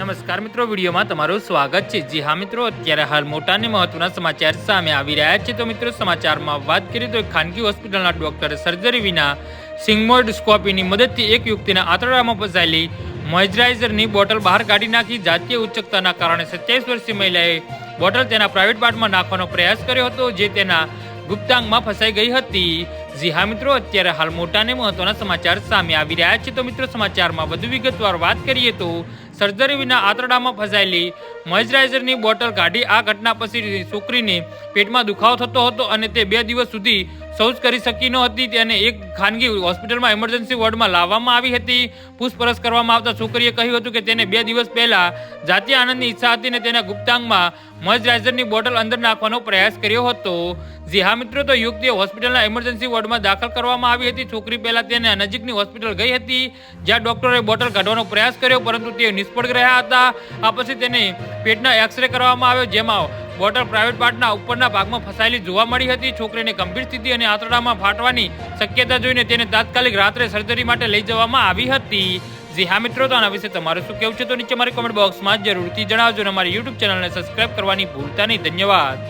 નમસ્કાર મિત્રો, વિડીયોમાં તમારું સ્વાગત છે। જી હા મિત્રો, અત્યારે હાલ મોટા અને મહત્વના સમાચાર સામે આવી રહ્યા છે। તો મિત્રો, સમાચારમાં વાત કરીએ તો ખાનગી હોસ્પિટલના ડોક્ટરે સર્જરી વિના સિગ્મોઇડસ્કોપીની મદદથી એક યુવતીના આંતરડામાં ફસાયેલી મોઇશ્ચરાઇઝરની બોટલ બહાર કાઢી નાખી। જાતીય ઉચ્ચકતાના કારણે 27 વર્ષીય મહિલાએ બોટલ તેના પ્રાઇવેટ પાર્ટમાં નાખવાનો પ્રયાસ કર્યો હતો, જે તેના ગુપ્તાંગમાં ફસાઈ ગઈ હતી। જી હા મિત્રો, અત્યારે હાલ મોટા અને મહત્વના સમાચાર સામે આવી રહ્યા છે। તો મિત્રો, સમાચારમાં વધુ વિગતવાર વાત કરીએ તો સર્જરી વિના આંતરડામાં ફસાયેલી મોઇશ્ચરાઇઝરની બોટલ કાઢી આ ઘટના પછી છોકરીને પેટમાં દુખાવો થતો હતો અને તે 2 દિવસ સુધી શૌચ કરી શકી ન હતી। તેને એક ખાનગી હોસ્પિટલમાં ઇમરજન્સી વોર્ડમાં લાવવામાં આવી હતી। પૂછપરછ કરવામાં આવતા છોકરીએ કહ્યું હતું કે તેને 2 દિવસ પહેલા જાતીય આનંદની ઈચ્છા હતી અને તેના ગુપ્તાંગમાં મોઇશ્ચરાઇઝરની બોટલ અંદર નાખવાનો પ્રયાસ કર્યો હતો। જી હા મિત્રો, તો યુવતીએ હોસ્પિટલના ઇમરજન્સી વોર્ડમાં દાખલ કરવામાં આવી હતી। છોકરી પહેલા તેને નજીકની હોસ્પિટલ ગઈ હતી, જ્યાં ડોક્ટરે બોટલ કાઢવાનો પ્રયાસ કર્યો, પરંતુ તે નિષ્ફળ રહ્યા હતા। આ પછી તેને પેટના એક્સરે કરવામાં આવ્યો, જેમાં બોટલ પ્રાઇવેટ પાર્ટના ઉપરના ભાગમાં ફસાયેલી જોવા મળી હતી। છોકરીને ગંભીર સ્થિતિ અને આંતરડામાં ફાટવાની શક્યતા જોઈને તેને તાત્કાલિક રાત્રે સર્જરી માટે લઈ જવામાં આવી હતી। જી હા મિત્રો, તો આના વિશે તમારું શું કહેવું છે તો નીચે મારી કોમેન્ટ બોક્સમાં જરૂરથી જણાવજો અને અમારી યુટ્યુબ ચેનલને સબસ્ક્રાઇબ કરવાની ભૂલતા નહીં। ધન્યવાદ।